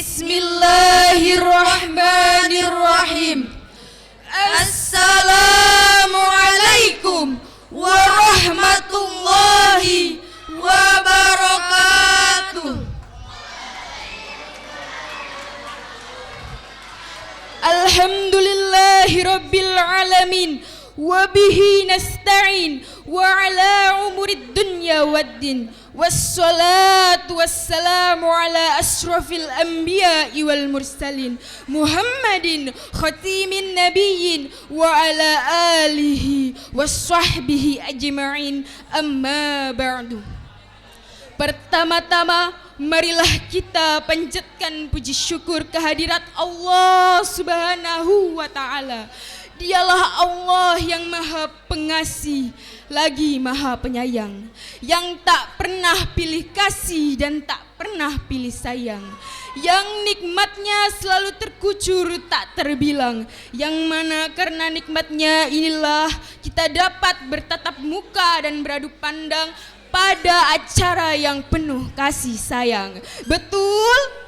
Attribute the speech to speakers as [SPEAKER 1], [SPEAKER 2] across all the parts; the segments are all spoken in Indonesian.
[SPEAKER 1] Bismillahirrahmanirrahim. Assalamualaikum warahmatullahi wabarakatuh. Alhamdulillahi rabbil alamin, wabihi nasta'in, wa ala umurid dunya waddin, wassalatu wassalamu ala ashrafil anbiya'i wal mursalin, Muhammadin khatimin nabiyyin wa ala alihi wassahbihi ajma'in, amma ba'du. Pertama-tama, marilah kita panjatkan puji syukur kehadirat Allah Subhanahu wa ta'ala. Dialah Allah yang maha pengasih lagi maha penyayang, yang tak pernah pilih kasih dan tak pernah pilih sayang, yang nikmatnya selalu terkucur tak terbilang, yang mana karena nikmatnya inilah kita dapat bertatap muka dan beradu pandang pada acara yang penuh kasih sayang. Betul?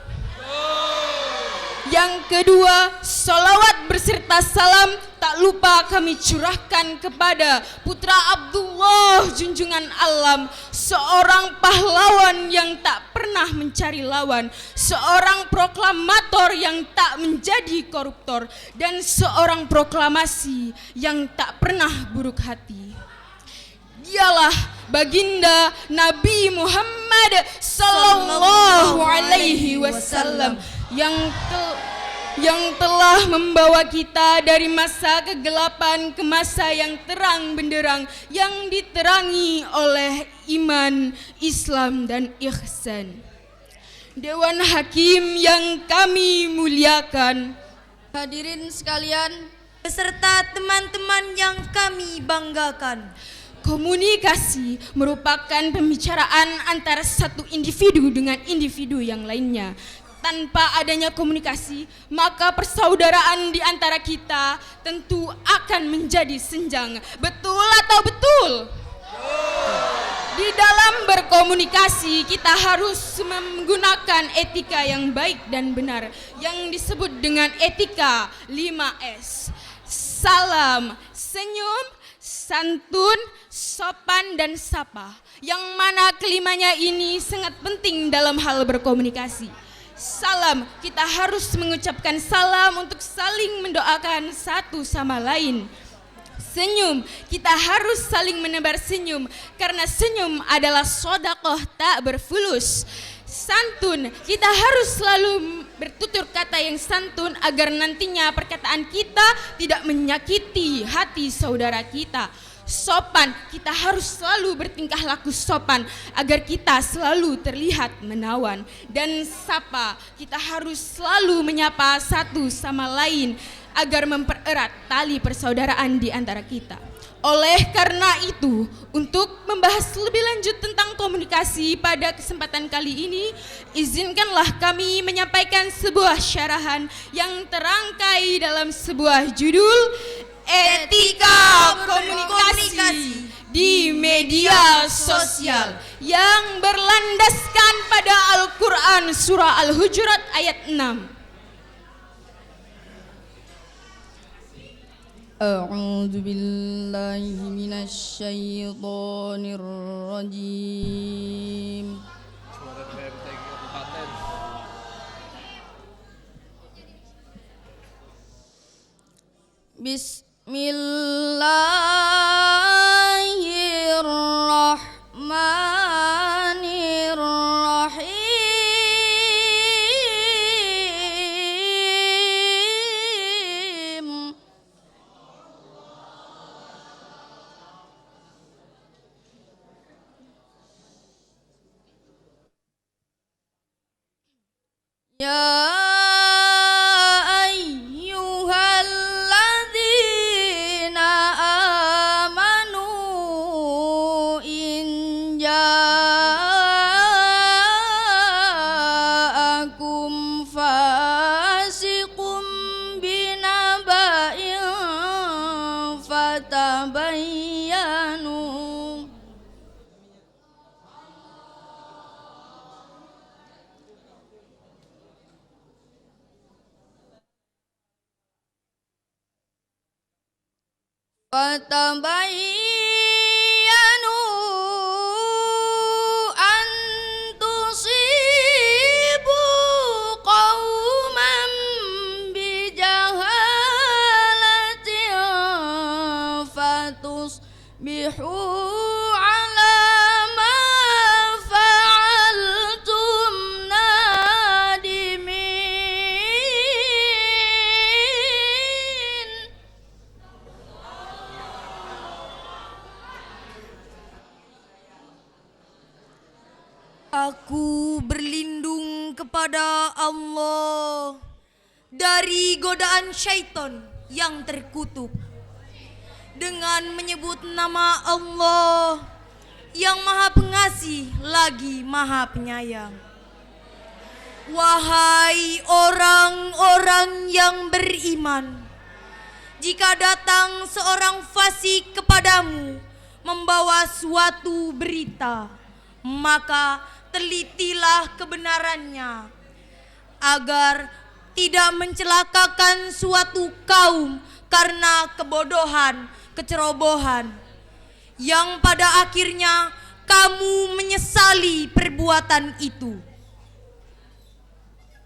[SPEAKER 1] Yang kedua, salawat berserta salam tak lupa kami curahkan kepada putra Abdullah junjungan alam, seorang pahlawan yang tak pernah mencari lawan, seorang proklamator yang tak menjadi koruptor, dan seorang proklamasi yang tak pernah buruk hati. Dialah baginda Nabi Muhammad sallallahu alaihi wasallam yang telah membawa kita dari masa kegelapan ke masa yang terang benderang, yang diterangi oleh iman, Islam dan ihsan. Dewan Hakim yang kami muliakan,
[SPEAKER 2] hadirin sekalian beserta teman-teman yang kami banggakan.
[SPEAKER 1] Komunikasi merupakan pembicaraan antara satu individu dengan individu yang lainnya. Tanpa adanya komunikasi, maka persaudaraan di antara kita tentu akan menjadi senjang. Betul atau betul? Di dalam berkomunikasi, kita harus menggunakan etika yang baik dan benar, yang disebut dengan etika 5S. Salam, senyum, santun, sopan, dan sapa, yang mana kelimanya ini sangat penting dalam hal berkomunikasi. Salam, kita harus mengucapkan salam untuk saling mendoakan satu sama lain. Senyum, kita harus saling menebar senyum, karena senyum adalah sedekah tak berfulus. Santun, kita harus selalu bertutur kata yang santun agar nantinya perkataan kita tidak menyakiti hati saudara kita. Sopan, kita harus selalu bertingkah laku sopan agar kita selalu terlihat menawan. Dan sapa, kita harus selalu menyapa satu sama lain agar mempererat tali persaudaraan di antara kita. Oleh karena itu, untuk membahas lebih lanjut tentang komunikasi pada kesempatan kali ini, izinkanlah kami menyampaikan sebuah syarahan yang terangkai dalam sebuah judul Etika Komunikasi di Media Sosial, yang berlandaskan pada Al-Quran Surah Al-Hujurat ayat 6.
[SPEAKER 2] A'udzu billahi minasy syaithanir rajim. Bismillahirrahmanirrahim. Ya fatabayyanu an tusibu qauman bijahalatin fatusbihu ala ma fa'altum nadimin. Aku berlindung kepada Allah dari godaan syaitan yang terkutuk dengan menyebut nama Allah yang Maha Pengasih lagi Maha Penyayang. Wahai orang-orang yang beriman, jika datang seorang fasik kepadamu membawa suatu berita, maka telitilah kebenarannya agar tidak mencelakakan suatu kaum karena kebodohan, kecerobohan, yang pada akhirnya kamu menyesali perbuatan itu.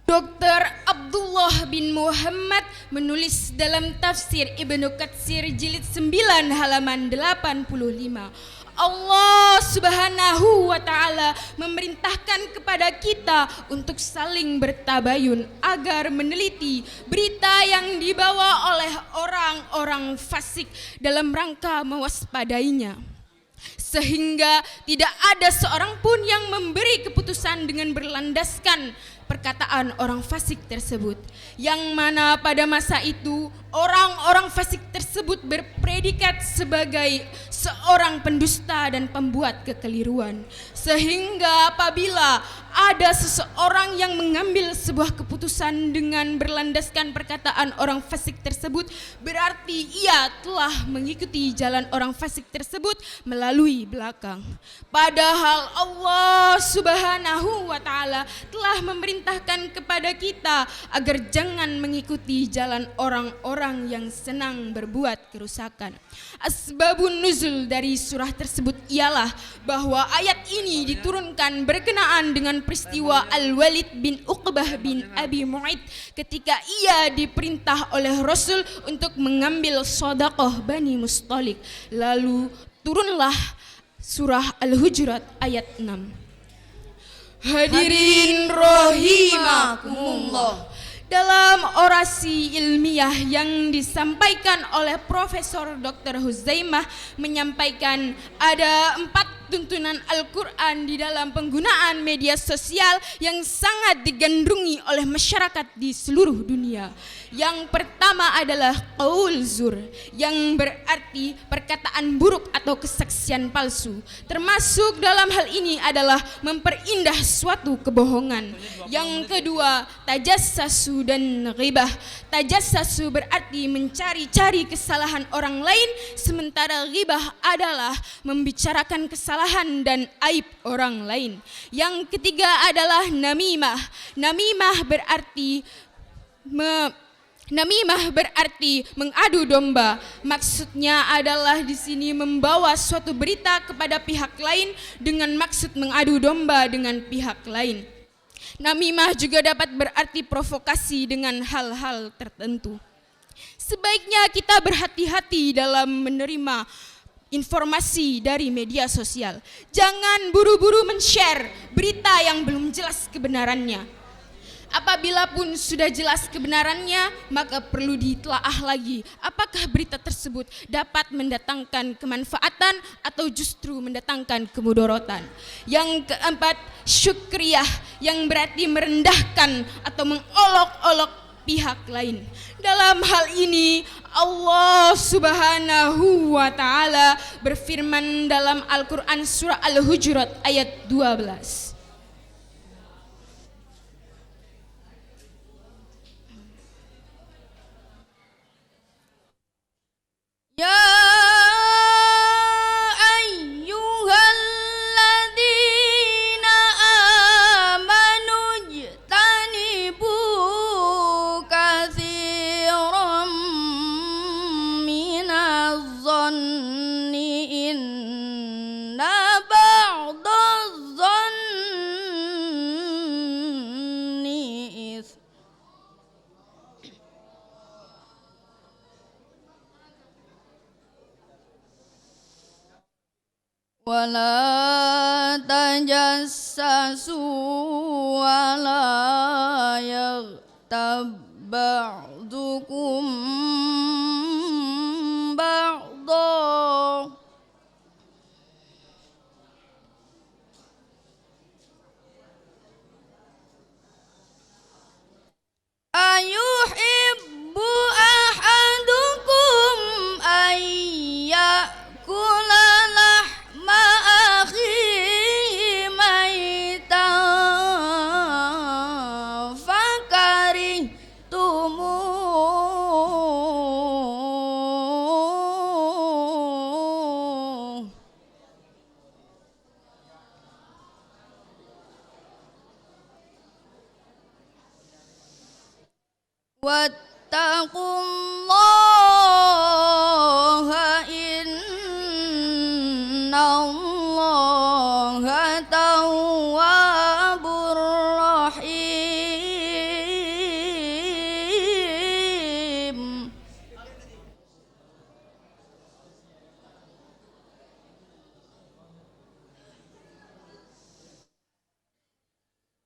[SPEAKER 1] Dr. Abdullah bin Muhammad menulis dalam tafsir Ibnu Katsir jilid 9 halaman 85. Allah Subhanahu wa Ta'ala memerintahkan kepada kita untuk saling bertabayun agar meneliti berita yang dibawa oleh orang-orang fasik dalam rangka mewaspadainya, sehingga tidak ada seorang pun yang memberi keputusan dengan berlandaskan perkataan orang fasik tersebut, yang mana pada masa itu orang-orang fasik tersebut berpredikat sebagai seorang pendusta dan pembuat kekeliruan, sehingga apabila ada seseorang yang mengambil sebuah keputusan dengan berlandaskan perkataan orang fasik tersebut, berarti ia telah mengikuti jalan orang fasik tersebut melalui belakang. Padahal Allah Subhanahu wa Ta'ala telah memerintahkan kepada kita agar jangan mengikuti jalan orang-orang yang senang berbuat kerusakan. Asbabun nuzul dari surah tersebut ialah bahwa ayat ini diturunkan berkenaan dengan peristiwa Al-Walid bin Uqbah bin Abi Mu'aid ketika ia diperintah oleh Rasul untuk mengambil sedekah Bani Mustalik. Lalu turunlah surah Al-Hujurat ayat 6. Hadirin rahimakumullah, dalam orasi ilmiah yang disampaikan oleh Profesor Dr. Huzaimah menyampaikan ada 4 tuntunan Al-Quran di dalam penggunaan media sosial yang sangat digandrungi oleh masyarakat di seluruh dunia. Yang pertama adalah qaul zur, yang berarti perkataan buruk atau kesaksian palsu. Termasuk dalam hal ini adalah memperindah suatu kebohongan. Yang kedua, tajassasu dan ghibah. Tajassasu berarti mencari-cari kesalahan orang lain, sementara ghibah adalah membicarakan kesalahan dan aib orang lain. Yang ketiga adalah namimah. Namimah berarti mengadu domba. Maksudnya adalah di sini membawa suatu berita kepada pihak lain dengan maksud mengadu domba dengan pihak lain. Namimah juga dapat berarti provokasi dengan hal-hal tertentu. Sebaiknya kita berhati-hati dalam menerima informasi dari media sosial. Jangan buru-buru men-share berita yang belum jelas kebenarannya. Apabila pun sudah jelas kebenarannya, maka perlu ditelaah lagi apakah berita tersebut dapat mendatangkan kemanfaatan atau justru mendatangkan kemudorotan. Yang keempat, syukriyah, yang berarti merendahkan atau mengolok-olok pihak lain. Dalam hal ini Allah Subhanahu wa Ta'ala berfirman dalam Al-Quran surah Al-Hujurat ayat 12.
[SPEAKER 2] Ya ayyuhalladzina amanu ijtanibu katsiran minaz wala tajassasu wala yaghtab ba'dukum ba'da. Ayuhibbu ahadukum ayyakula lahma akhihi maitan fakarihtumuh. Wattaqullaha innallaha tawwabur rahim.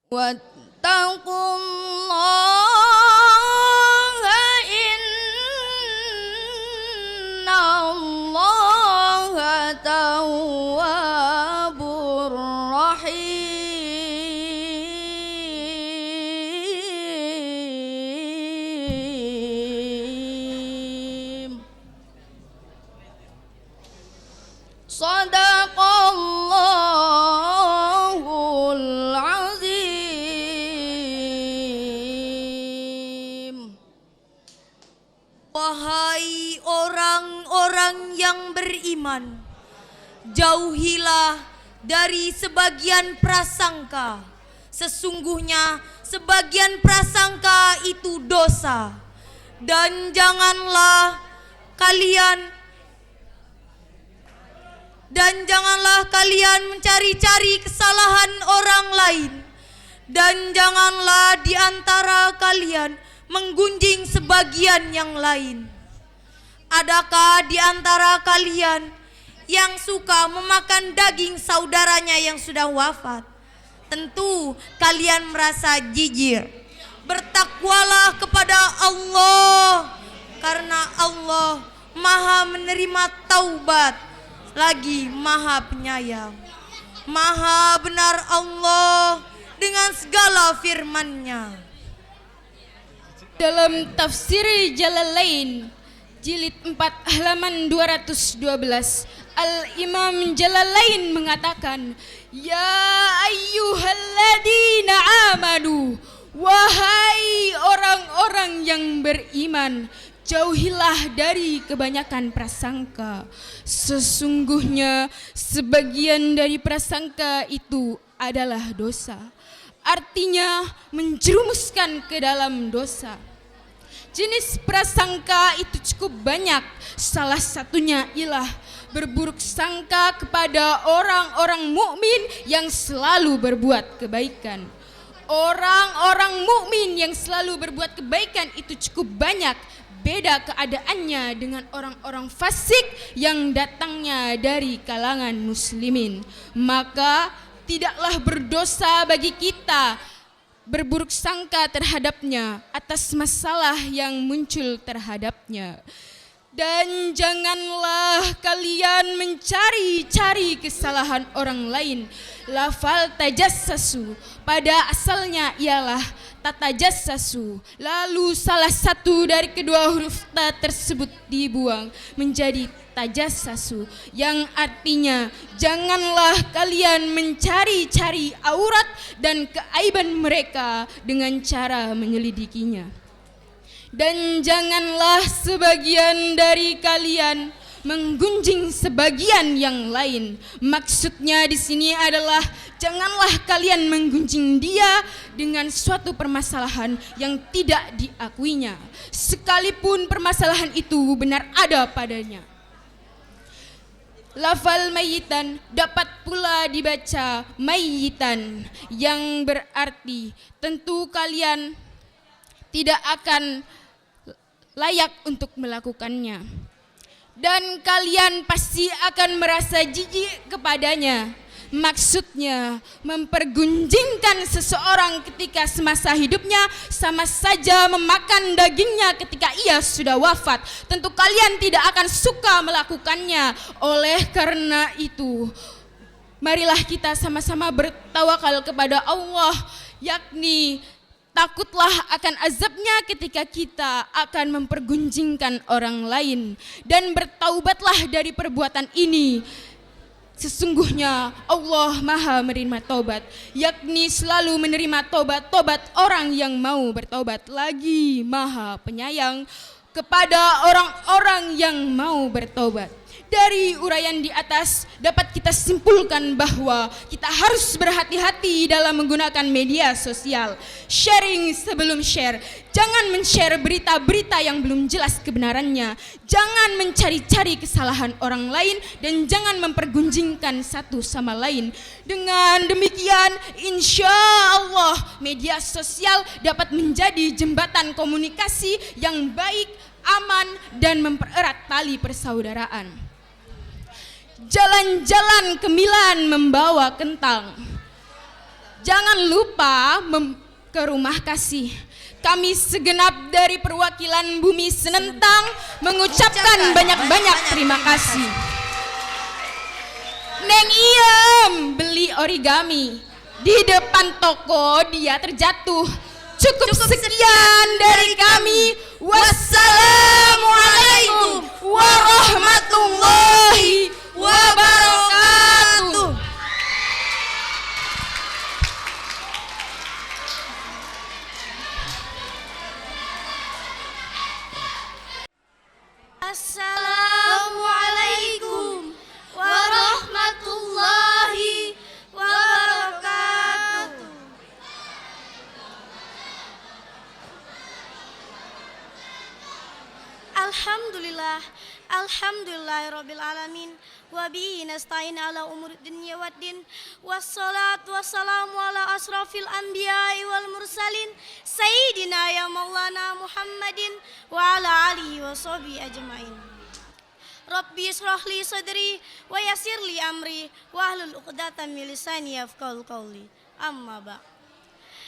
[SPEAKER 2] Wattaqullaha innallaha tawwabur rahim. Sadaqallahul azim. Wahai orang-orang yang beriman, jauhilah dari sebagian prasangka. Sesungguhnya sebagian prasangka itu dosa. Dan janganlah kalian mencari-cari kesalahan orang lain. Dan janganlah di antara kalian menggunjing sebagian yang lain. Adakah di antara kalian yang suka memakan daging saudaranya yang sudah wafat? Tentu kalian merasa jijik. Bertakwalah kepada Allah, karena Allah Maha menerima taubat, lagi Maha penyayang. Maha benar Allah dengan segala firman-Nya.
[SPEAKER 1] Dalam tafsir Jalalain jilid 4 halaman 212, Al-Imam Jalalain mengatakan, ya ayyuhalladzina amanu, wahai orang-orang yang beriman, jauhilah dari kebanyakan prasangka. Sesungguhnya sebagian dari prasangka itu adalah dosa. Artinya menjerumuskan ke dalam dosa. Jenis prasangka itu cukup banyak. Salah satunya ialah berburuk sangka kepada orang-orang mukmin yang selalu berbuat kebaikan. Orang-orang mukmin yang selalu berbuat kebaikan itu cukup banyak. Beda keadaannya dengan orang-orang fasik yang datangnya dari kalangan muslimin. Maka tidaklah berdosa bagi kita berburuk sangka terhadapnya atas masalah yang muncul terhadapnya. Dan janganlah kalian mencari-cari kesalahan orang lain. Lafal tajassasu pada asalnya ialah tatajassasu. Lalu salah satu dari kedua huruf ta tersebut dibuang menjadi tajassasu, yang artinya janganlah kalian mencari-cari aurat dan keaiban mereka dengan cara menyelidikinya. Dan janganlah sebagian dari kalian menggunjing sebagian yang lain. Maksudnya di sini adalah janganlah kalian menggunjing dia dengan suatu permasalahan yang tidak diakuinya, sekalipun permasalahan itu benar ada padanya. Lafal mayitan dapat pula dibaca mayitan, yang berarti tentu kalian tidak akan layak untuk melakukannya. dan kalian pasti akan merasa jijik kepadanya. Maksudnya, mempergunjingkan seseorang ketika semasa hidupnya sama saja memakan dagingnya ketika ia sudah wafat. Tentu kalian tidak akan suka melakukannya. Oleh karena itu, marilah kita sama-sama bertawakal kepada Allah, yakni takutlah akan azabnya ketika kita akan mempergunjingkan orang lain, dan bertaubatlah dari perbuatan ini. Sesungguhnya Allah Maha menerima taubat, yakni selalu menerima taubat orang yang mau bertaubat, lagi Maha penyayang kepada orang-orang yang mau bertaubat. Dari uraian di atas dapat kita simpulkan bahwa kita harus berhati-hati dalam menggunakan media sosial. Sharing sebelum share. Jangan men-share berita-berita yang belum jelas kebenarannya. Jangan mencari-cari kesalahan orang lain dan jangan mempergunjingkan satu sama lain. Dengan demikian, insya Allah media sosial dapat menjadi jembatan komunikasi yang baik, aman, dan mempererat tali persaudaraan. Jalan-jalan ke Milan membawa kentang. Jangan lupa ke rumah kasih. Kami segenap dari perwakilan Bumi Senentang mengucapkan banyak-banyak terima kasih. Neng Iem beli origami. Di depan toko dia terjatuh. Cukup sekian dari kami. Wassalamualaikum warahmatullahi wabarakatuh.
[SPEAKER 3] Assalamualaikum warahmatullahi wabarakatuh. Alhamdulillahirabbil alamin wa bihi nasta'in ala umurid dunya waddin wassalatu wassalamu ala asrafil anbiya'i wal mursalin sayyidina ya maulana Muhammadin wa ala alihi wa sahbihi ajmain. Rabbi israh li sadri wa yassir li amri wahlul 'uqdatam min lisani yafqahul qawli. Amma ba'.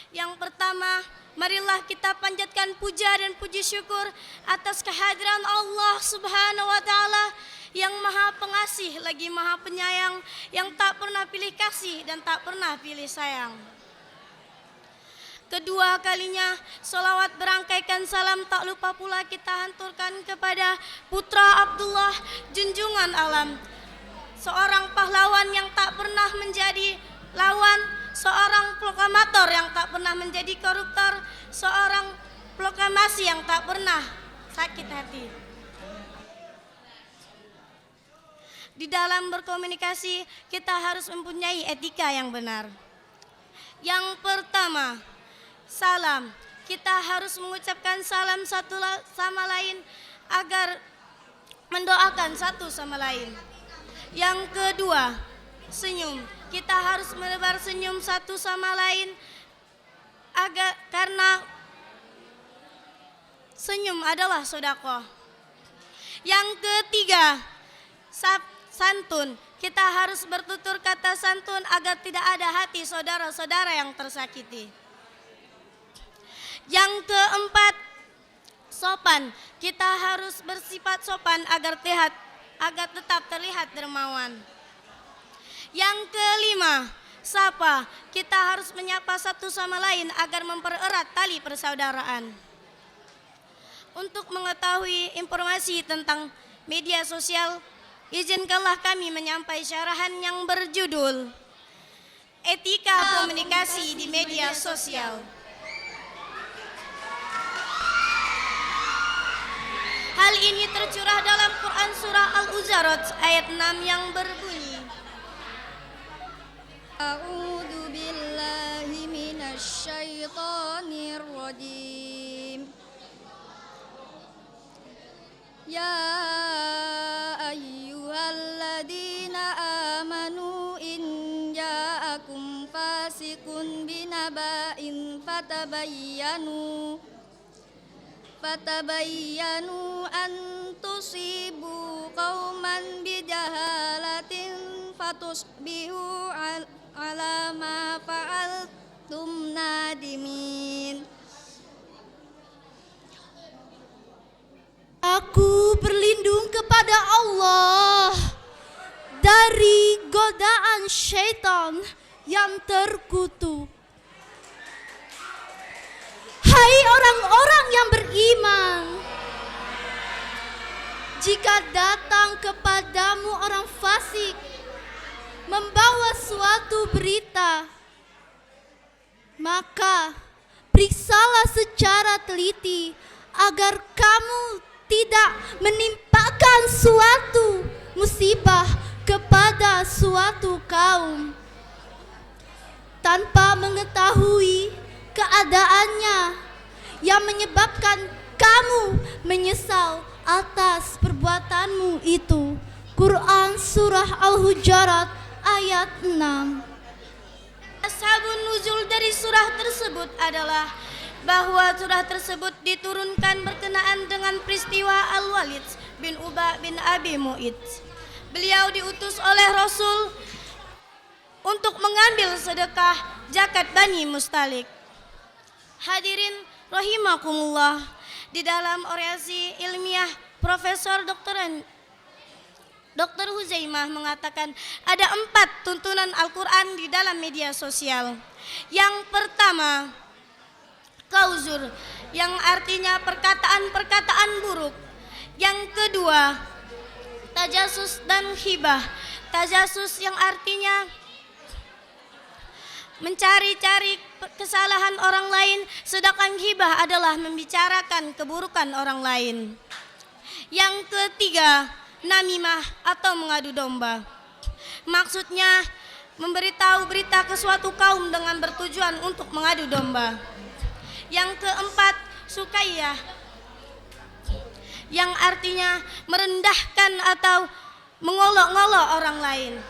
[SPEAKER 3] Yang pertama, marilah kita panjatkan puja dan puji syukur atas kehadiran Allah Subhanahu wa taala yang Maha Pengasih lagi Maha Penyayang, yang tak pernah pilih kasih dan tak pernah pilih sayang. Kedua kalinya, salawat berangkaikan salam tak lupa pula kita hanturkan kepada putra Abdullah junjungan alam, seorang pahlawan yang tak pernah menjadi lawan, seorang proklamator yang tak pernah menjadi koruptor, seorang proklamasi yang tak pernah sakit hati. Di dalam berkomunikasi kita harus mempunyai etika yang benar. Yang pertama, salam. Kita harus mengucapkan salam satu sama lain agar mendoakan satu sama lain. Yang kedua, senyum. Kita harus menebar senyum satu sama lain karena senyum adalah sedekah. Yang ketiga, santun. Kita harus bertutur kata santun agar tidak ada hati saudara-saudara yang tersakiti. Yang keempat, sopan. Kita harus bersifat sopan agar tetap terlihat dermawan. Yang kelima, sapa. Kita harus menyapa satu sama lain agar mempererat tali persaudaraan. Untuk mengetahui informasi tentang media sosial, izinkanlah kami menyampaikan syarahan yang berjudul Etika Komunikasi di Media Sosial. Hal ini tercurah dalam Quran Surah Al-Hujurat ayat 6 yang berbunyi,
[SPEAKER 4] A'udzu billahi minasy syaithanir rajim. Ya ayyuhalladzina amanu in ja'akum fasiqun binaba'in fatabayyanu an tusibu qauman bijahalatin fatusbihu ala ma fa'altum nadimin.
[SPEAKER 3] Aku berlindung kepada Allah dari godaan syaitan yang terkutuk. Hai orang-orang yang beriman, jika datang kepadamu orang fasik membawa suatu berita, maka periksalah secara teliti agar kamu tidak menimpakan suatu musibah kepada suatu kaum tanpa mengetahui keadaannya yang menyebabkan kamu menyesal atas perbuatanmu itu. Quran Surah Al-Hujurat ayat 6.
[SPEAKER 5] Ashabun nuzul dari surah tersebut adalah bahwa surah tersebut diturunkan berkenaan dengan peristiwa Al-Walid bin Uba bin Abi Mu'id. Beliau diutus oleh Rasul untuk mengambil sedekah zakat Bani Mustalik. Hadirin rahimakumullah, di dalam orasi ilmiah Profesor Dr. Huzaimah mengatakan ada 4 tuntunan Al-Quran di dalam media sosial. Yang pertama, kauzur, yang artinya perkataan-perkataan buruk. Yang kedua, tajasus dan hibah. Tajasus yang artinya mencari-cari kesalahan orang lain, sedangkan hibah adalah membicarakan keburukan orang lain. Yang ketiga, namimah atau mengadu domba. Maksudnya memberitahu berita ke suatu kaum dengan bertujuan untuk mengadu domba. Yang keempat, sukaiyah, yang artinya merendahkan atau mengolok-ngolok orang lain.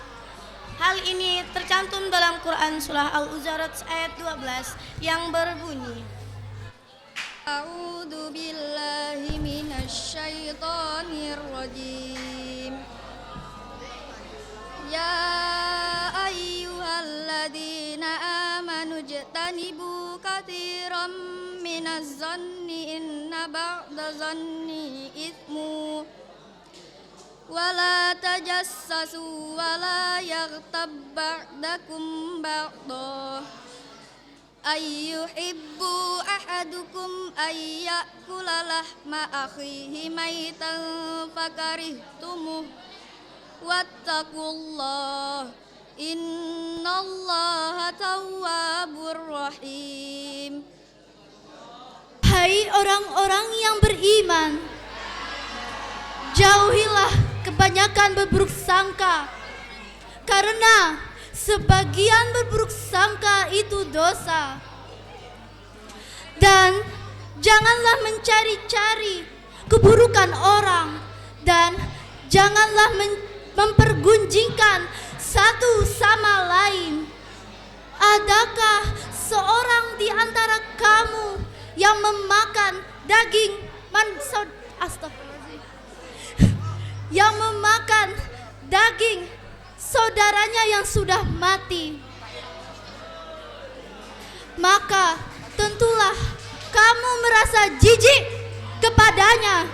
[SPEAKER 5] Hal ini tercantum dalam Quran Surah Al-Hujurat ayat 12 yang berbunyi,
[SPEAKER 4] A'udzu billahi minasyaitonir rajim. Ya ayyuhalladzina amanu jtanibu katsiran minaz zanni inna ba'da zanni itsmu wala tajassasu wala yaghtab ba'dakum ba'da ayyuhibbu ahadukum ayyakula lahma akhihi maitan fakarihtumuh wattaqullah innallaha tawwabur rahim.
[SPEAKER 3] Hai orang-orang yang beriman, jauhilah kebanyakan berburuk sangka, karena sebagian berburuk sangka itu dosa. Dan janganlah mencari-cari keburukan orang, dan janganlah mempergunjingkan satu sama lain. Adakah seorang di antara kamu yang memakan daging yang memakan daging saudaranya yang sudah mati? Maka tentulah kamu merasa jijik kepadanya.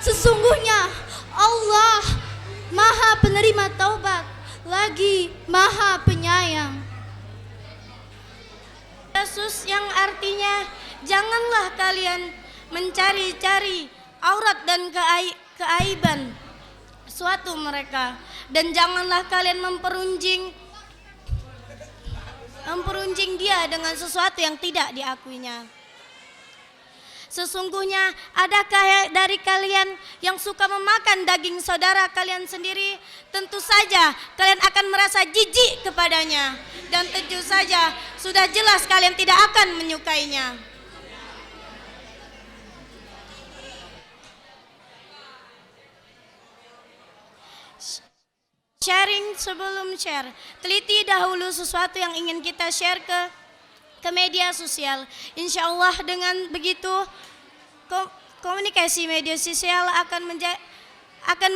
[SPEAKER 3] Sesungguhnya Allah Maha penerima taubat, lagi Maha penyayang.
[SPEAKER 5] Yesus yang artinya janganlah kalian mencari-cari aurat dan keaiban suatu mereka, dan janganlah kalian memperunjing dia dengan sesuatu yang tidak diakuinya. Sesungguhnya adakah dari kalian yang suka memakan daging saudara kalian sendiri? Tentu saja kalian akan merasa jijik kepadanya, dan tentu saja sudah jelas kalian tidak akan menyukainya. Sharing sebelum share, teliti dahulu sesuatu yang ingin kita share ke media sosial. Insya Allah dengan begitu
[SPEAKER 3] komunikasi media sosial akan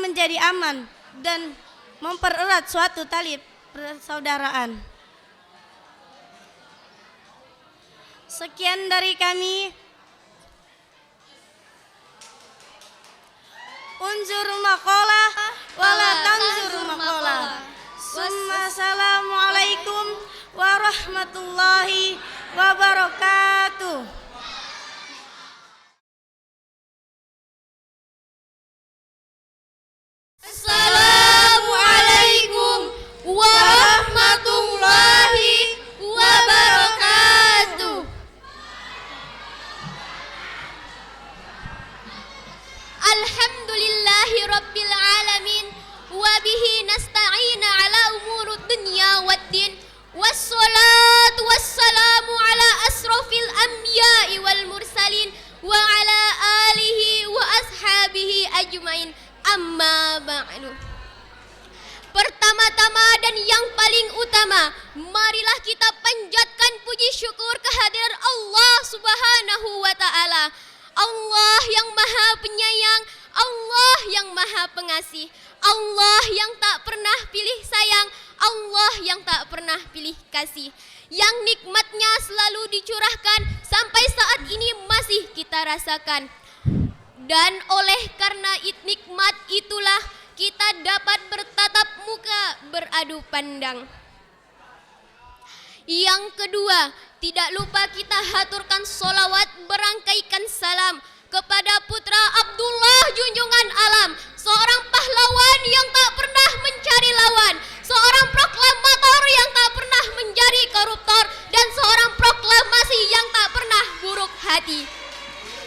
[SPEAKER 3] menjadi aman dan mempererat suatu tali persaudaraan. Sekian dari kami. Unzur maqalah wala tanzur maqalah. Assalamualaikum warahmatullahi wabarakatuh.
[SPEAKER 4] Assalamualaikum warahmatullahi wabarakatuh. Alhamdulillahi rabbil alamin wa bihi nasta'ina ala umurud dunya waddin wassalatu wassalamu ala asrafil anbiya'i wal mursalin wa ala alihi wa ashabihi ajmain. Amma ba'du. Pertama-tama dan yang paling utama, marilah kita panjatkan puji syukur kehadiran Allah Subhanahu wa taala. Allah yang Maha Penyayang, Allah yang Maha Pengasih, Allah yang tak pernah pilih sayang, Allah yang tak pernah pilih kasih, yang nikmatnya selalu dicurahkan sampai saat ini masih kita rasakan. Dan oleh karena nikmat itulah kita dapat bertatap muka, beradu pandang. Yang kedua, tidak lupa kita haturkan solawat berangkaikan salam kepada putra Abdullah junjungan alam, seorang pahlawan yang tak pernah mencari lawan, seorang proklamator yang tak pernah menjadi koruptor, dan seorang proklamasi yang tak pernah buruk hati.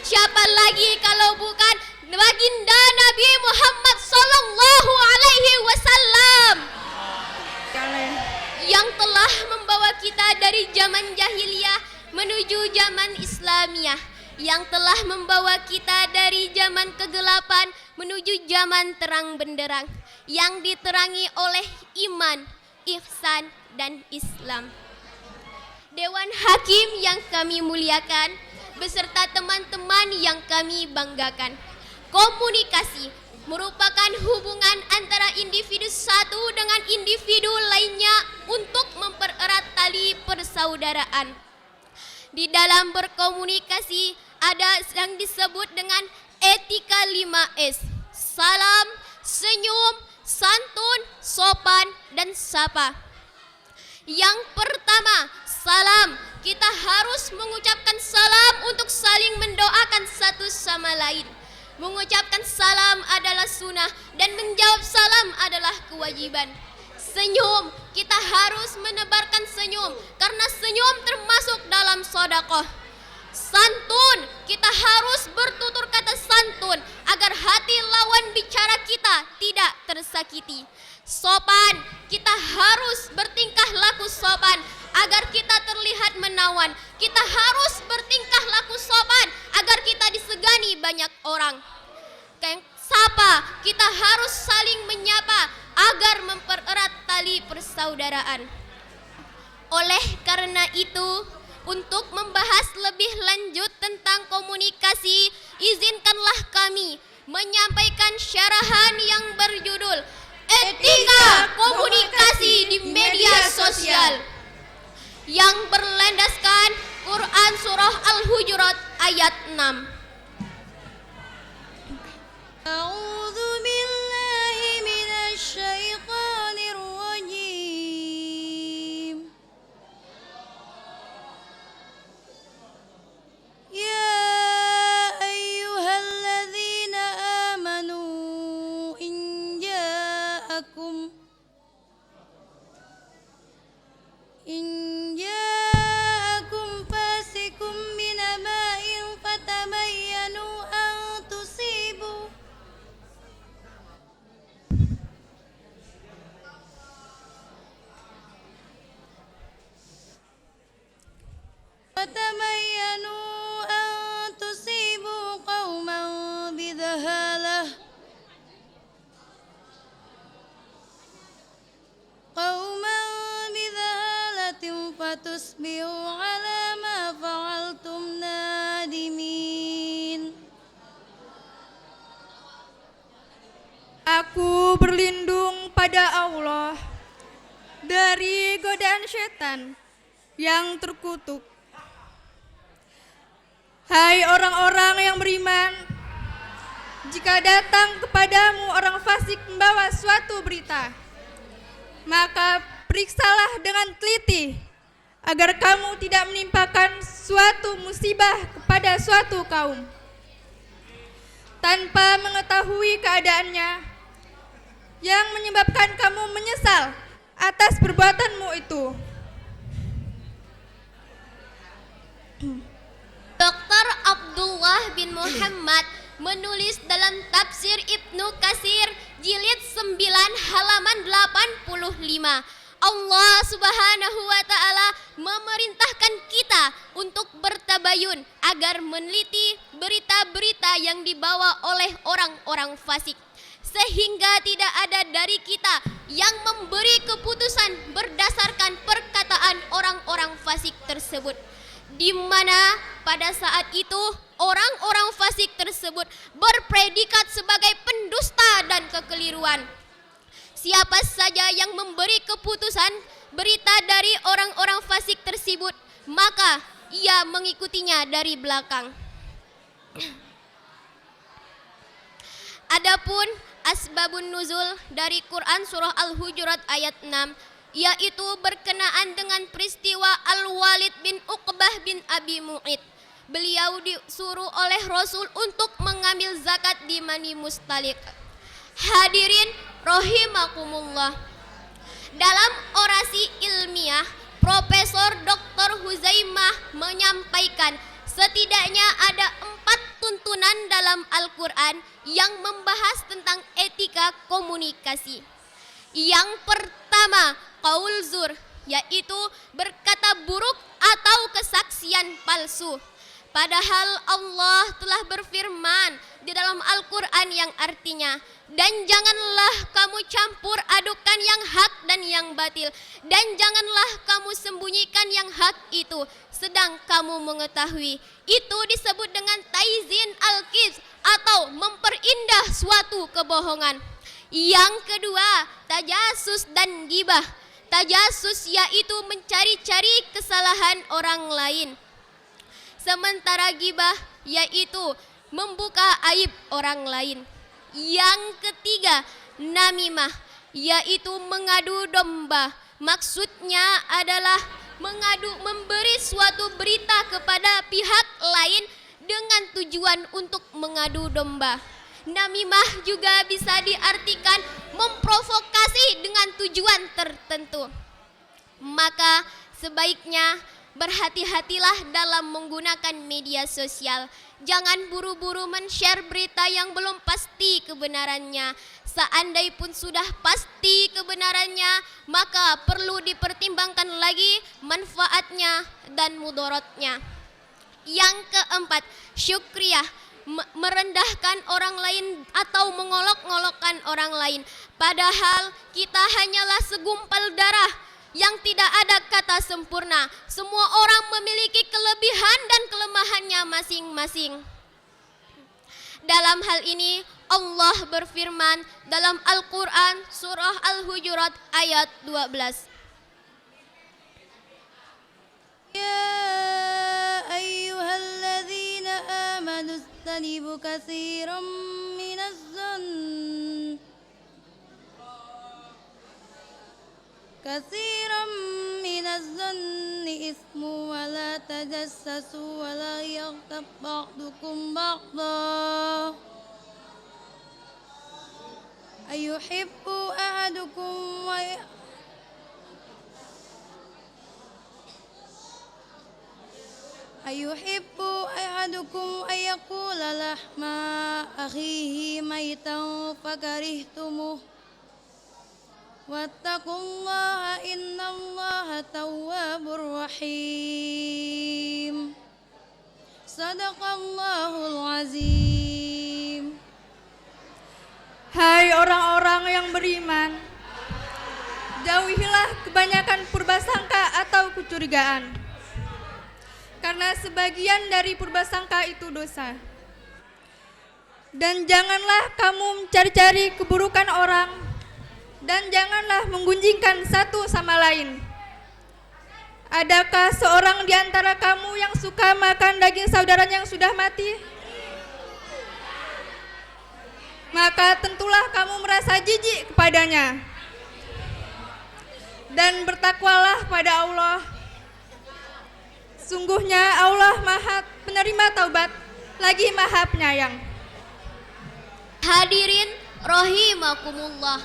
[SPEAKER 4] Siapa lagi kalau bukan baginda Nabi Muhammad sallallahu alaihi wasallam yang telah membawa kita dari zaman jahiliyah menuju zaman Islamiyah, yang telah membawa kita dari zaman kegelapan menuju zaman terang benderang, yang diterangi oleh iman, ihsan, dan Islam. Dewan Hakim yang kami muliakan beserta teman-teman yang kami banggakan. Komunikasi merupakan hubungan antara individu satu dengan individu lainnya untuk mempererat tali persaudaraan. Di dalam berkomunikasi ada yang disebut dengan etika 5S. Salam, senyum, santun, sopan, dan sapa. Yang pertama, salam. Kita harus mengucapkan salam untuk saling mendoakan satu sama lain. Mengucapkan salam adalah sunnah dan menjawab salam adalah kewajiban. Senyum, kita harus menebarkan senyum karena senyum termasuk dalam sedekah. Santun, kita harus bertutur kata santun agar hati lawan bicara kita tidak tersakiti. Sopan, kita harus bertingkah laku sopan agar kita terlihat menawan. Kita harus bertingkah laku sopan agar kita disegani banyak orang. Sapa, kita harus saling menyapa agar mempererat tali persaudaraan. Oleh karena itu, untuk membahas lebih lanjut tentang komunikasi, izinkanlah kami menyampaikan syarahan yang berjudul Etika Komunikasi di Media Sosial yang berlandaskan Quran Surah Al-Hujurat ayat 6.
[SPEAKER 2] A'udzu billahi minasy syaithanir rajim. Ya ayyuhalladzina amanu in ja'akum fasikum binaba'in fatabayyanu
[SPEAKER 6] Aku berlindung pada Allah dari godaan setan yang terkutuk. Hai orang-orang yang beriman, jika datang kepadamu orang fasik membawa suatu berita, maka periksalah dengan teliti agar kamu tidak menimpakan suatu musibah kepada suatu kaum tanpa mengetahui keadaannya, yang menyebabkan kamu menyesal atas perbuatanmu itu.
[SPEAKER 4] Dr. Abdullah bin Muhammad menulis dalam tafsir Ibnu Katsir jilid 9 halaman 85. Allah Subhanahu wa taala memerintahkan kita untuk bertabayun agar meneliti berita-berita yang dibawa oleh orang-orang fasik, sehingga tidak ada dari kita yang memberi keputusan berdasarkan perkataan orang-orang fasik tersebut, di mana pada saat itu orang-orang fasik tersebut berpredikat sebagai pendusta dan kekeliruan. Siapa saja yang memberi keputusan berita dari orang-orang fasik tersebut, maka ia mengikutinya dari belakang. Adapun asbabun nuzul dari Quran surah Al-Hujurat ayat 6, yaitu berkenaan dengan peristiwa Al-Walid bin Uqbah bin Abi Mu'id. Beliau disuruh oleh Rasul untuk mengambil zakat di Bani Mustalik. Hadirin rahimakumullah. Dalam orasi ilmiah, Profesor Dr. Huzaimah menyampaikan setidaknya ada 4 tuntunan dalam Al-Quran yang membahas tentang etika komunikasi. Yang pertama, qaul zur, yaitu berkata buruk atau kesaksian palsu. Padahal Allah telah berfirman di dalam Al-Quran yang artinya, dan janganlah kamu campur adukan yang hak dan yang batil, dan janganlah kamu sembunyikan yang hak itu sedang kamu mengetahui. Itu disebut dengan taizin al-kiz atau memperindah suatu kebohongan. Yang kedua, tajasus dan gibah. Tajasus yaitu mencari-cari kesalahan orang lain. Sementara gibah yaitu membuka aib orang lain. Yang ketiga, namimah, yaitu mengadu domba. Maksudnya adalah memberi suatu berita kepada pihak lain dengan tujuan untuk mengadu domba. Namimah juga bisa diartikan memprovokasi dengan tujuan tertentu. Maka sebaiknya berhati-hatilah dalam menggunakan media sosial. Jangan buru-buru men-share berita yang belum pasti kebenarannya. Seandainya pun sudah pasti kebenarannya, maka perlu dipertimbangkan lagi manfaatnya dan mudaratnya. Yang keempat, syukriyah, merendahkan orang lain atau mengolok-ngolokkan orang lain. Padahal kita hanyalah segumpal darah yang tidak ada kata sempurna. Semua orang memiliki kelebihan dan kelemahannya masing-masing. Dalam hal ini Allah berfirman dalam Al-Quran surah Al-Hujurat ayat 12.
[SPEAKER 2] Ya ayyuhalladzina amanu istanibu katsiran minaz zann ismu wa la tajassasu wa la yaghtab ba'dukum ba'da ayuhibbu ahadukum ayyakula lahma akhihi maitan fakarihtumuh wattaqullaha innallaha tawwabur rahim. Sadaqallahul azim.
[SPEAKER 6] Hai orang-orang yang beriman, jauhilah kebanyakan purbasangka atau kecurigaan, karena sebagian dari purbasangka itu dosa. Dan janganlah kamu mencari-cari keburukan orang, dan janganlah menggunjingkan satu sama lain. Adakah seorang di antara kamu yang suka makan daging saudaranya yang sudah mati? Maka tentulah kamu merasa jijik kepadanya. Dan bertakwalah pada Allah. Sungguhnya Allah Maha penerima taubat, lagi Maha penyayang.
[SPEAKER 4] Hadirin rahimakumullah.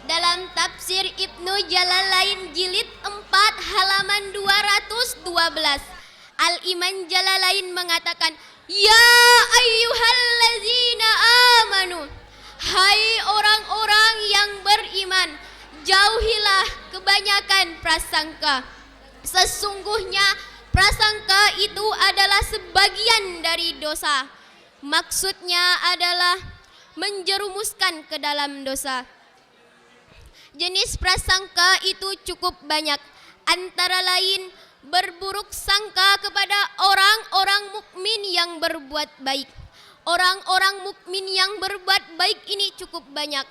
[SPEAKER 4] Dalam tafsir Ibnu Jalalain jilid 4 halaman 212, Al-Iman Jalalain mengatakan, "Ya ayyuhallazina amanu, hai orang-orang yang beriman, jauhilah kebanyakan prasangka. Sesungguhnya prasangka itu adalah sebagian dari dosa." Maksudnya adalah menjerumuskan ke dalam dosa. Jenis prasangka itu cukup banyak, antara lain berburuk sangka kepada orang-orang mukmin yang berbuat baik. Orang-orang mukmin yang berbuat baik ini cukup banyak.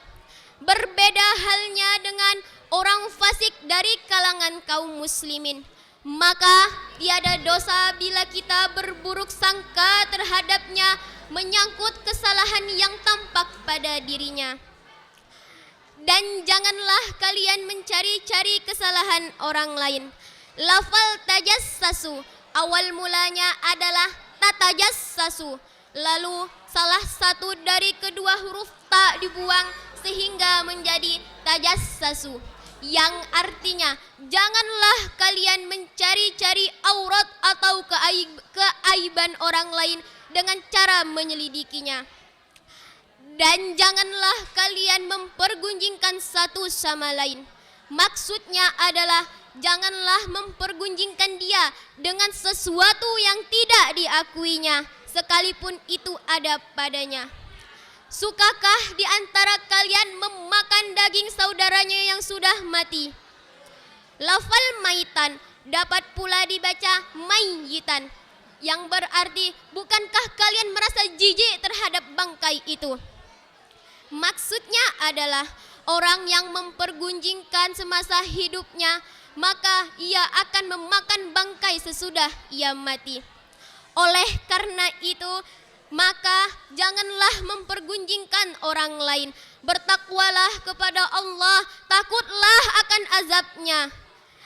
[SPEAKER 4] Berbeda halnya dengan orang fasik dari kalangan kaum muslimin. Maka tiada dosa bila kita berburuk sangka terhadapnya menyangkut kesalahan yang tampak pada dirinya. Dan janganlah kalian mencari-cari kesalahan orang lain. Lafal tajassasu awal mulanya adalah tatajassasu, lalu salah satu dari kedua huruf ta dibuang sehingga menjadi tajassasu, yang artinya janganlah kalian mencari-cari aurat atau keaiban orang lain dengan cara menyelidikinya. Dan janganlah kalian mempergunjingkan satu sama lain. Maksudnya adalah janganlah mempergunjingkan dia dengan sesuatu yang tidak diakuinya, sekalipun itu ada padanya. Sukakah di antara kalian memakan daging saudaranya yang sudah mati? Lafal maitan dapat pula dibaca mayyitan, yang berarti bukankah kalian merasa jijik terhadap bangkai itu? Maksudnya adalah orang yang mempergunjingkan semasa hidupnya, maka ia akan memakan bangkai sesudah ia mati. Oleh karena itu, maka janganlah mempergunjingkan orang lain. Bertakwalah kepada Allah, takutlah akan azabnya.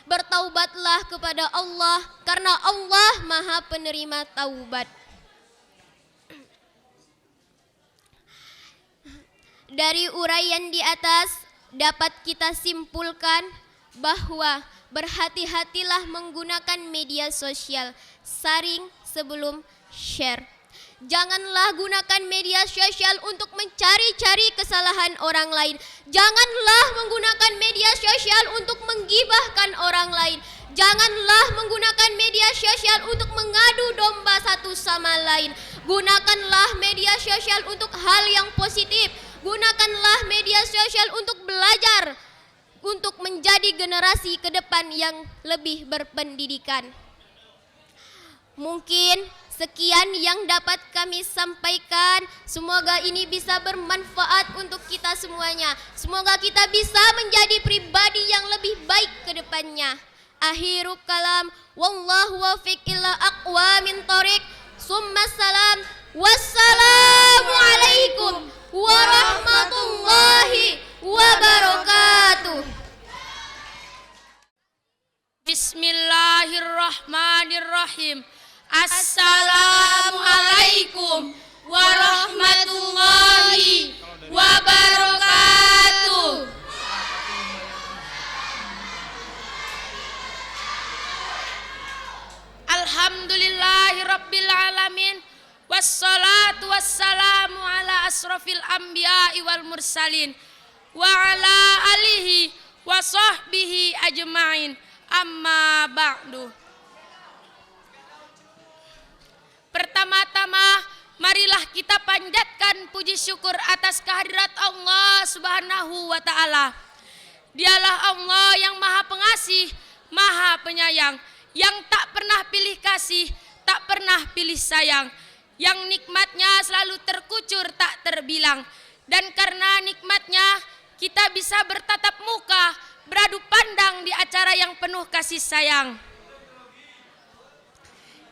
[SPEAKER 4] Bertaubatlah kepada Allah, karena Allah Maha penerima taubat. Dari uraian di atas dapat kita simpulkan bahwa berhati-hatilah menggunakan media sosial, saring sebelum share. Janganlah gunakan media sosial untuk mencari-cari kesalahan orang lain. Janganlah menggunakan media sosial untuk menggibahkan orang lain. Janganlah menggunakan media sosial untuk mengadu domba satu sama lain. Gunakanlah media sosial untuk hal yang positif. Gunakanlah media sosial untuk belajar, untuk menjadi generasi ke depan yang lebih berpendidikan. Mungkin sekian yang dapat kami sampaikan. Semoga ini bisa bermanfaat untuk kita semuanya. Semoga kita bisa menjadi pribadi yang lebih baik ke depannya. Akhirul kalam, wallahu wafiq illa aqwamin thoriq. Summa salam. Wassalamualaikum warahmatullahi wabarakatuh.
[SPEAKER 7] Bismillahirrahmanirrahim. Assalamualaikum warahmatullahi wabarakatuh. Alhamdulillahirabbil alamin. Wassalatu wassalamu ala asrofil anbiya'i wal mursalin wa ala alihi wa sahbihi ajma'in. Amma ba'du. Pertama-tama marilah kita panjatkan puji syukur atas kehadirat Allah Subhanahu wa ta'ala. Dialah Allah yang maha pengasih, maha penyayang, yang tak pernah pilih kasih, tak pernah pilih sayang, yang nikmatnya selalu terkucur tak terbilang. Dan karena nikmatnya kita bisa bertatap muka, beradu pandang di acara yang penuh kasih sayang.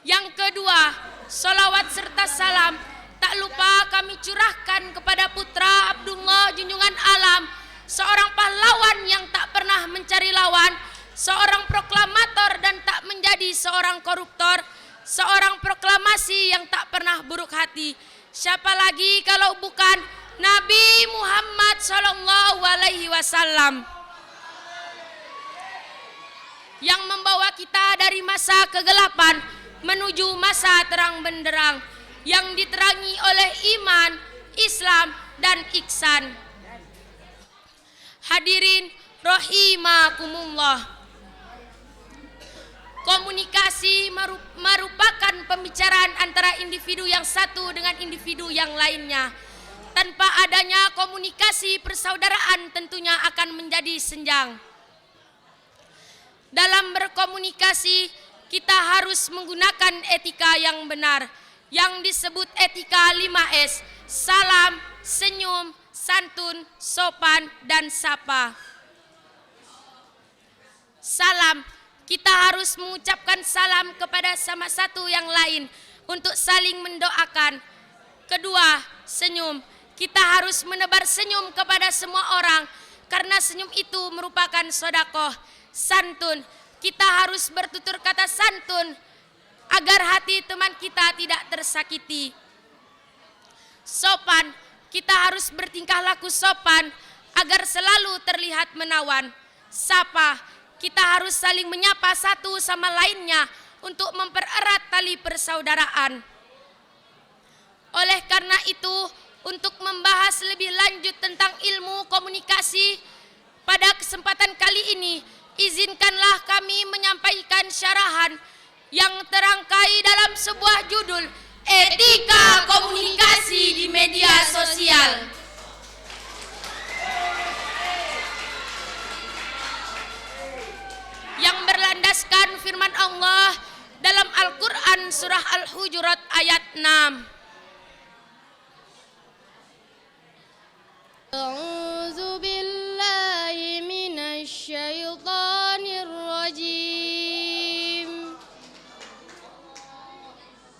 [SPEAKER 7] Yang kedua, sholawat serta salam tak lupa kami curahkan kepada putra Abdullah junjungan alam, seorang pahlawan yang tak pernah mencari lawan, seorang proklamator dan tak menjadi seorang koruptor, seorang proklamasi yang tak pernah buruk hati. Siapa lagi kalau bukan Nabi Muhammad Sallallahu Alaihi Wasallam yang membawa kita dari masa kegelapan menuju masa terang benderang yang diterangi oleh iman, Islam, dan ihsan. Hadirin rahimakumullah. Komunikasi merupakan pembicaraan antara individu yang satu dengan individu yang lainnya. Tanpa adanya komunikasi, persaudaraan tentunya akan menjadi senjang. Dalam berkomunikasi, kita harus menggunakan etika yang benar, yang disebut etika 5S: salam, senyum, santun, sopan, dan sapa. Salam, kita harus mengucapkan salam kepada sama satu yang lain untuk saling mendoakan. Kedua, senyum, kita harus menebar senyum kepada semua orang karena senyum itu merupakan sedekah. Santun, kita harus bertutur kata santun agar hati teman kita tidak tersakiti. Sopan, kita harus bertingkah laku sopan agar selalu terlihat menawan. Sapa, kita harus saling menyapa satu sama lainnya untuk mempererat tali persaudaraan. Oleh karena itu, untuk membahas lebih lanjut tentang ilmu komunikasi, pada kesempatan kali ini, izinkanlah kami menyampaikan syarahan yang terangkai dalam sebuah judul, Etika Komunikasi di Media Sosial. Yang berlandaskan firman Allah dalam Al-Quran surah Al-Hujurat ayat 6.
[SPEAKER 2] A'udzu billahi minasy syaithanir rajim.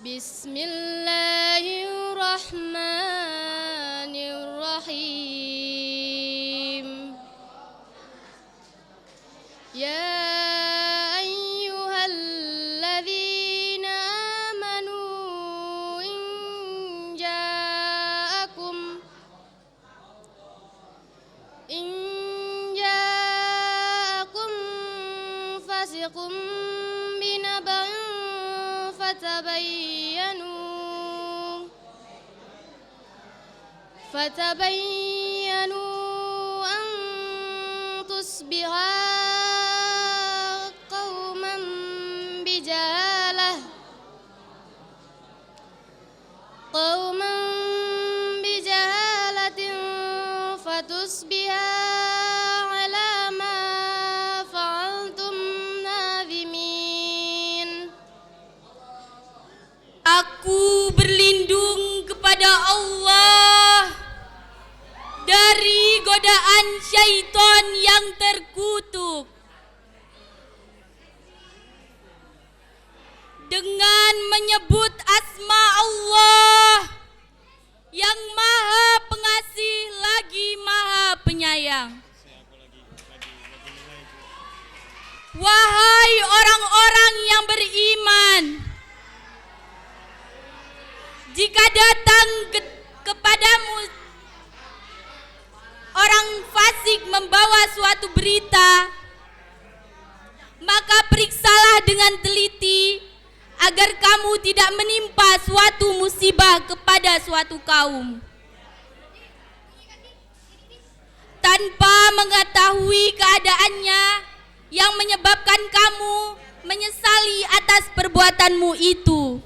[SPEAKER 2] Bismillahirrahmanirrahim. Ya ayyuhalladzina amanu in ja'akum fasiqun binaba'in fatabayyanu an tusbiha qauman bijahalatin fatusbiha ala ma fa'altum nadhimin.
[SPEAKER 1] Aku berlindung kepada Allah dari godaan syaitan yang terkutuk dengan menyebut asma Allah yang Maha Pengasih lagi Maha Penyayang. Wahai orang-orang yang beriman, jika datang kepadamu orang fasik membawa suatu berita, maka periksalah dengan teliti agar kamu tidak menimpa suatu musibah kepada suatu kaum tanpa mengetahui keadaannya yang menyebabkan kamu menyesali atas perbuatanmu itu.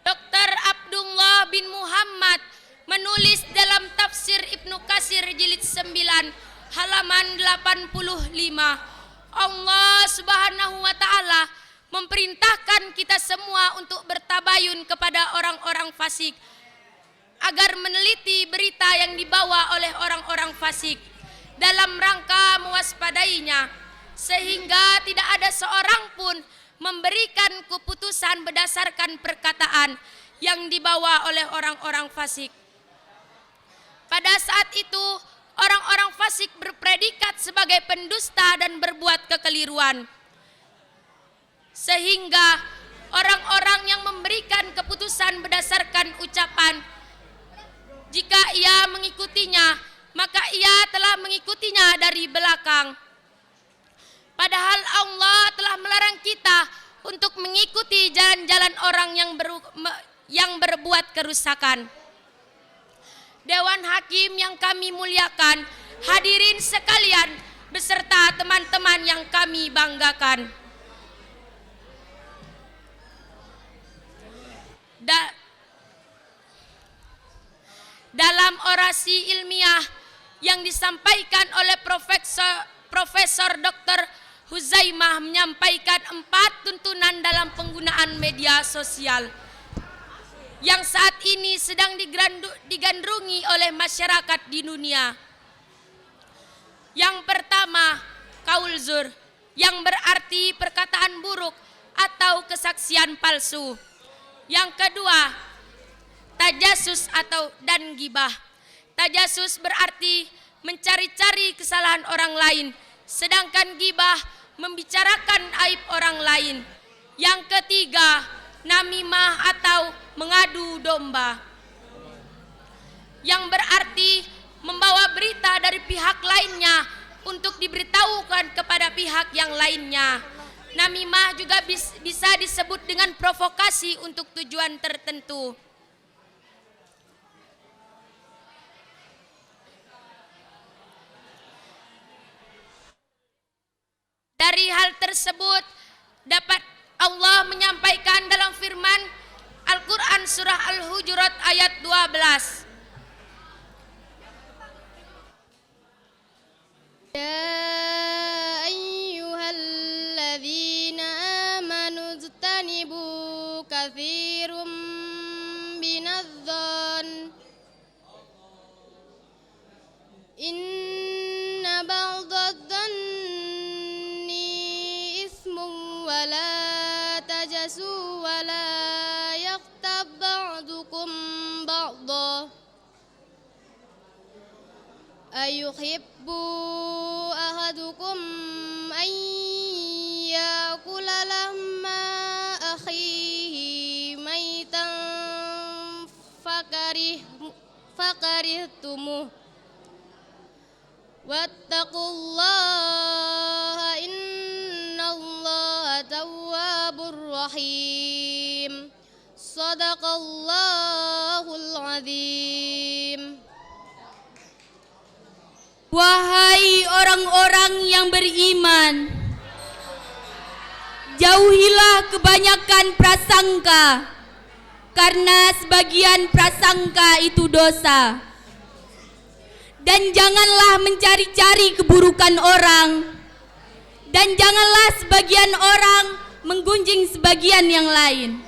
[SPEAKER 7] Dr. Abdullah bin Muhammad menulis dalam tafsir Ibnu Katsir jilid 9 halaman 85, Allah Subhanahu wa taala memperintahkan kita semua untuk bertabayun kepada orang-orang fasik, agar meneliti berita yang dibawa oleh orang-orang fasik dalam rangka mewaspadainya, sehingga tidak ada seorang pun memberikan keputusan berdasarkan perkataan yang dibawa oleh orang-orang fasik. Pada saat itu, orang-orang fasik berpredikat sebagai pendusta dan berbuat kekeliruan, sehingga orang-orang yang memberikan keputusan berdasarkan ucapan, jika ia mengikutinya, maka ia telah mengikutinya dari belakang. Padahal Allah telah melarang kita untuk mengikuti jalan-jalan orang yang berbuat kerusakan. Dewan Hakim yang kami muliakan, hadirin sekalian, beserta teman-teman yang kami banggakan. Dalam orasi ilmiah yang disampaikan oleh Profesor Dr. Huzaimah menyampaikan 4 tuntunan dalam penggunaan media sosial yang saat ini sedang digandrungi oleh masyarakat di dunia. Yang pertama, qaul zur, yang berarti perkataan buruk atau kesaksian palsu. Yang kedua, tajasus dan gibah. Tajasus berarti mencari-cari kesalahan orang lain, sedangkan gibah membicarakan aib orang lain. Yang ketiga, namimah atau mengadu domba, yang berarti membawa berita dari pihak lainnya untuk diberitahukan kepada pihak yang lainnya. Namimah juga bisa disebut dengan provokasi untuk tujuan tertentu. Dari hal tersebut dapat Allah menyampaikan dalam firman Al-Quran surah Al-Hujurat ayat 12.
[SPEAKER 2] Ya ayyuhalladzina amanu ijtanibu katsirum minadh-dhann inna ba'dadh-dhanni ismun wa la tajasu wa la yaghtab ba'dukum ba'dha ayuhibbu ahadukum an yakula lahma akhihi maitan fakarihtumuh wattaqullaha innallaha tawwabur rahim. Sadaqallahul azim.
[SPEAKER 1] Wahai orang-orang yang beriman, jauhilah kebanyakan prasangka, karena sebagian prasangka itu dosa. Dan janganlah mencari-cari keburukan orang, dan janganlah sebagian orang menggunjing sebagian yang lain.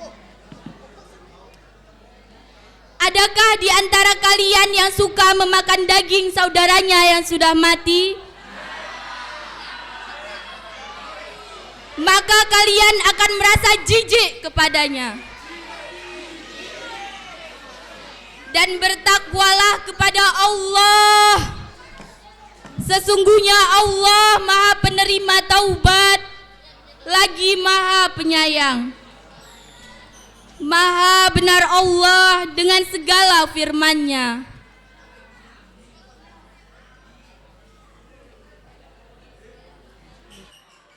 [SPEAKER 1] Adakah di antara kalian yang suka memakan daging saudaranya yang sudah mati? Maka kalian akan merasa jijik kepadanya. Dan bertakwalah kepada Allah. Sesungguhnya Allah Maha Penerima Taubat, lagi Maha Penyayang. Maha benar Allah dengan segala firman-Nya.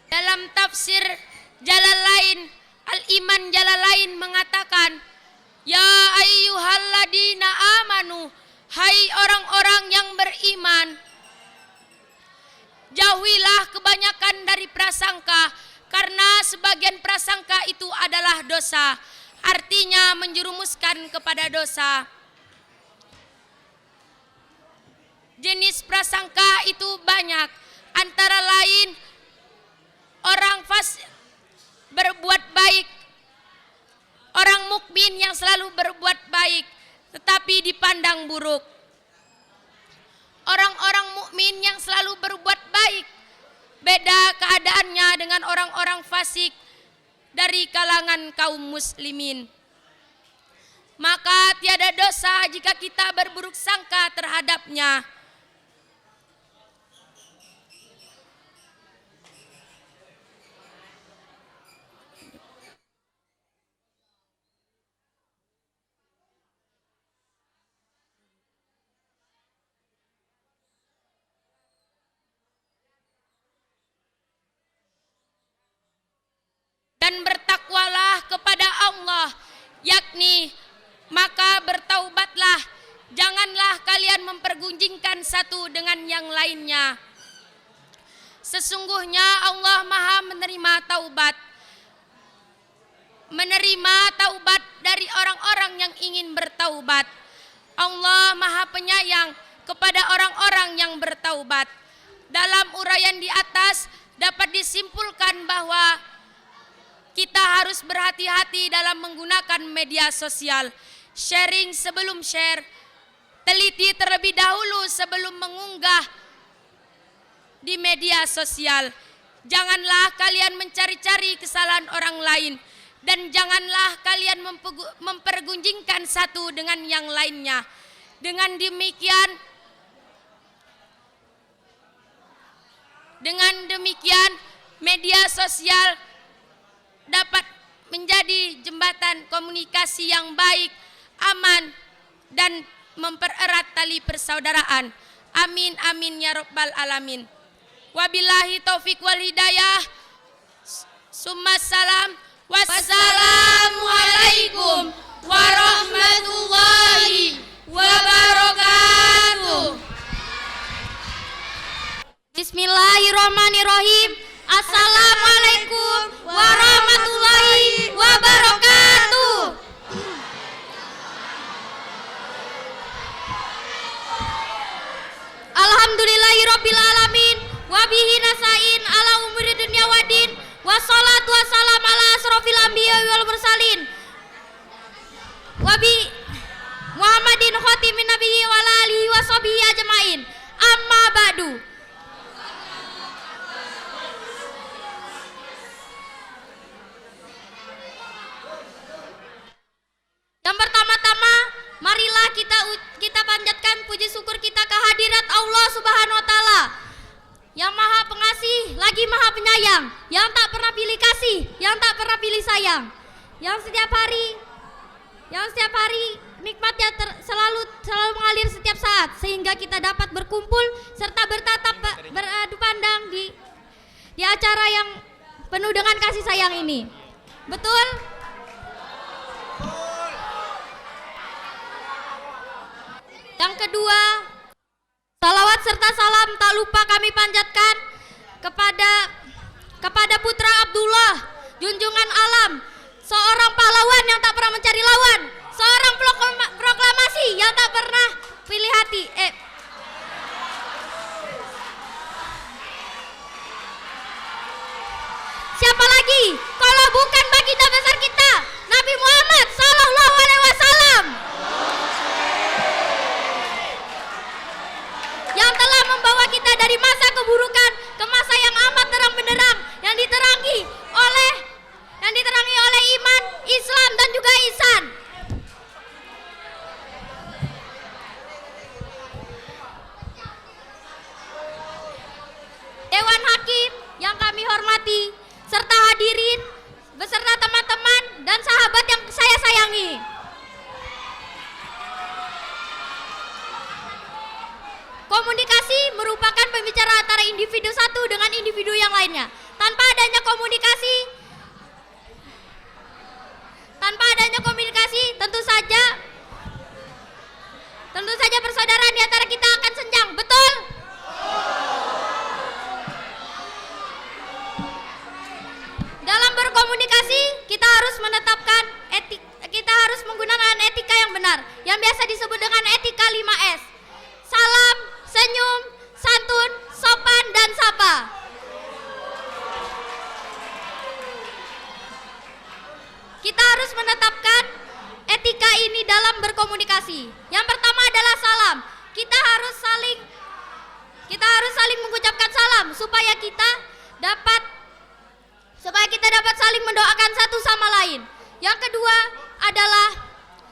[SPEAKER 7] Dalam tafsir Jalalain, Al-Iman Jalalain mengatakan, ya ayyuhalladzina amanu, hai orang-orang yang beriman, jauhilah kebanyakan dari prasangka, karena sebagian prasangka itu adalah dosa. Artinya menjerumuskan kepada dosa. Jenis prasangka itu banyak, antara lain berbuat baik, orang mukmin yang selalu berbuat baik tetapi dipandang buruk. Orang-orang mukmin yang selalu berbuat baik beda keadaannya dengan orang-orang fasik dari kalangan kaum muslimin. Maka tiada dosa jika kita berburuk sangka terhadapnya. Dan bertakwalah kepada Allah, yakni maka bertaubatlah, janganlah kalian mempergunjingkan satu dengan yang lainnya. Sesungguhnya Allah Maha menerima taubat dari orang-orang yang ingin bertaubat. Allah Maha penyayang kepada orang-orang yang bertaubat. Dalam uraian di atas dapat disimpulkan bahwa kita harus berhati-hati dalam menggunakan media sosial. Sharing sebelum share, teliti terlebih dahulu sebelum mengunggah di media sosial. Janganlah kalian mencari-cari kesalahan orang lain, dan janganlah kalian mempergunjingkan satu dengan yang lainnya. Dengan demikian media sosial dapat menjadi jembatan komunikasi yang baik, aman, dan mempererat tali persaudaraan. Amin amin ya rabbal alamin. Wabillahi taufik wal hidayah. Summa salam. Wassalamualaikum warahmatullahi wabarakatuh.
[SPEAKER 4] Bismillahirrahmanirrahim. Assalamualaikum warahmatullahi wabarakatuh. Alhamdulillahirabbil alamin wa bihi nasta'in ala umuri dunya waddin. Wassalatu wassalam ala asrofil anbiya wal mursalin. Wa bi Muhammadin khatimin nabiyyi wa ala alihi wa sahbihi ajmain. Amma ba'du. Yang pertama-tama, marilah kita panjatkan puji syukur kita kehadirat Allah Subhanahu wa taala, yang Maha Pengasih lagi Maha Penyayang, yang tak pernah pilih kasih, yang tak pernah pilih sayang, yang setiap hari nikmatnya selalu mengalir setiap saat, sehingga kita dapat berkumpul serta bertatap beradu pandang di acara yang penuh dengan kasih sayang ini. Betul? Yang kedua, salawat serta salam tak lupa kami panjatkan kepada putra Abdullah, junjungan alam, seorang pahlawan yang tak pernah mencari lawan, seorang proklamasi yang tak pernah pilih hati. Siapa lagi kalau bukan baginda besar kita, Nabi Muhammad Sallallahu Alaihi Wasallam, yang telah membawa kita dari masa keburukan ke masa yang amat terang benderang, yang diterangi oleh iman, Islam, dan juga ihsan. Dewan Hakim yang kami hormati, serta hadirin beserta teman-teman dan sahabat yang saya sayangi. Komunikasi merupakan pembicaraan antara individu satu dengan individu yang lainnya. Tanpa adanya komunikasi, tentu saja persaudaraan di antara kita akan senjang. Betul? Dalam berkomunikasi, kita harus menggunakan etika yang benar, yang biasa disebut dengan etika 5S. Salam, senyum, santun, sopan, dan sapa. kita harus menetapkan etika ini dalam berkomunikasi. Yang pertama adalah salam. Kita harus saling mengucapkan salam supaya kita dapat saling mendoakan satu sama lain. Yang kedua adalah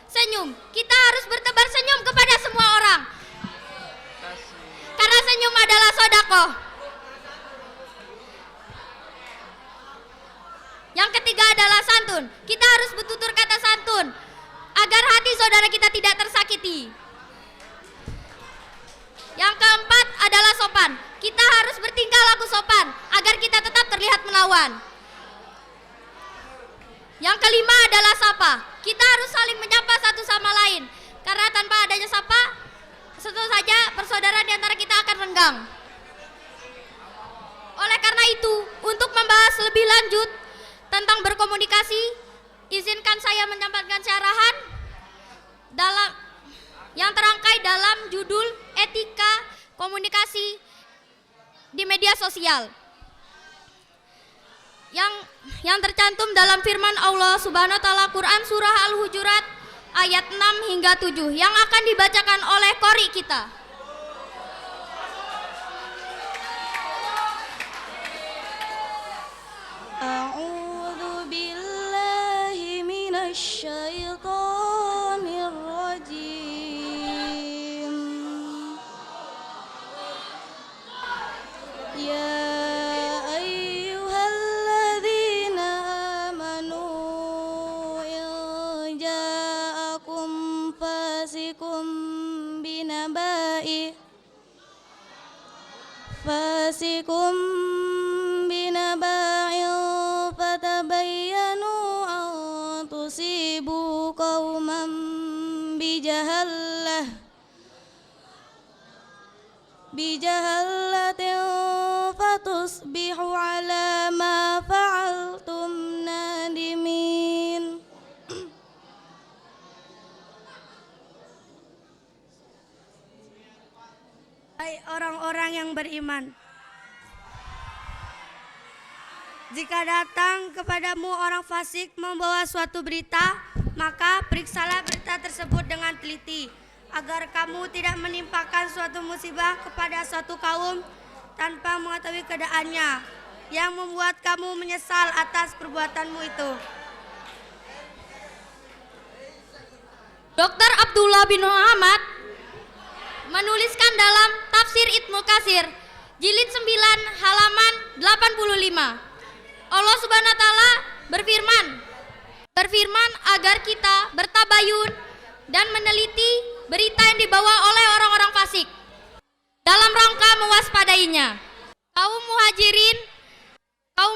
[SPEAKER 4] senyum. Kita harus bertebar senyum kepada semua orang. Karena senyum adalah sedekah. Yang ketiga adalah santun. Kita harus bertutur kata santun agar hati saudara kita tidak tersakiti. Yang keempat adalah sopan. Kita harus bertingkah laku sopan agar kita tetap terlihat menawan. Yang kelima adalah sapa. Kita harus saling menyapa satu sama lain. Karena tanpa adanya sapa, tentu saja persaudaraan di antara kita akan renggang. Oleh karena itu, untuk membahas lebih lanjut tentang berkomunikasi, izinkan saya menyampaikan syarahan yang terangkai dalam judul Etika Komunikasi di Media Sosial. Yang tercantum dalam firman Allah Subhanahu wa taala Quran surah Al-Hujurat ayat 6 hingga 7 yang akan dibacakan oleh qori kita.
[SPEAKER 5] A'udzu billahi minasy syaithanir rajim. Ya ayyuhalladzina amanu in ja'akum fasikum binaba'in fatabayyanu an tusibu qauman bijahalatin fatusbihu ala ma fa'altum nadimin.
[SPEAKER 3] Hai orang-orang yang beriman, jika datang kepadamu orang fasik membawa suatu berita, maka periksalah berita tersebut dengan teliti, agar kamu tidak menimpakan suatu musibah kepada suatu kaum tanpa mengetahui keadaannya, yang membuat kamu menyesal atas perbuatanmu itu.
[SPEAKER 4] Dr. Abdullah bin Muhammad menuliskan dalam Tafsir Ibnu Katsir jilid 9 halaman 85. Allah Subhanahu wa taala berfirman agar kita bertabayun dan meneliti berita yang dibawa oleh orang-orang fasik dalam rangka mewaspadainya. Kaum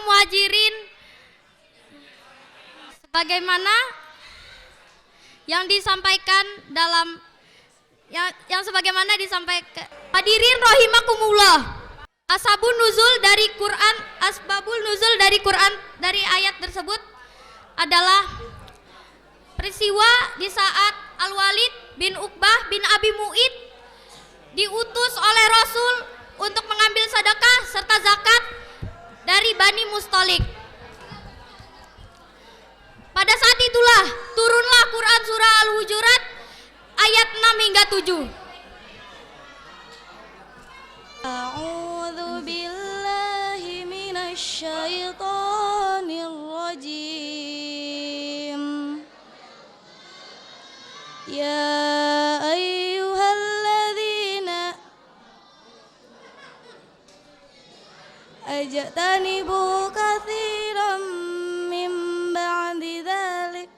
[SPEAKER 4] muhajirin sebagaimana yang disampaikan dalam yang sebagaimana disampaikan. Hadirin rahimakumullah. Asbabul nuzul dari Quran dari ayat tersebut adalah peristiwa di saat Al-Walid bin Uqbah bin Abi Mu'id diutus oleh Rasul untuk mengambil sedekah serta zakat dari Bani Mustalik. Pada saat itulah turunlah Quran surah Al-Hujurat ayat 6 hingga 7.
[SPEAKER 5] A'udzu billahi minasy syaithanir rajim. Ya ayyuhalladzina ajtanibu katsiran min ba'di dzalik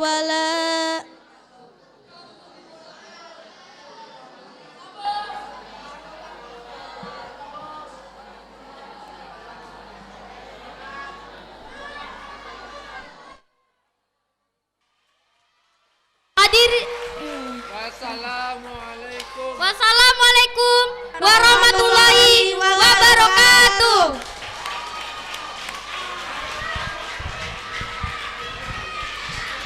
[SPEAKER 5] wala
[SPEAKER 4] Wassalamualaikum warahmatullahi wabarakatuh.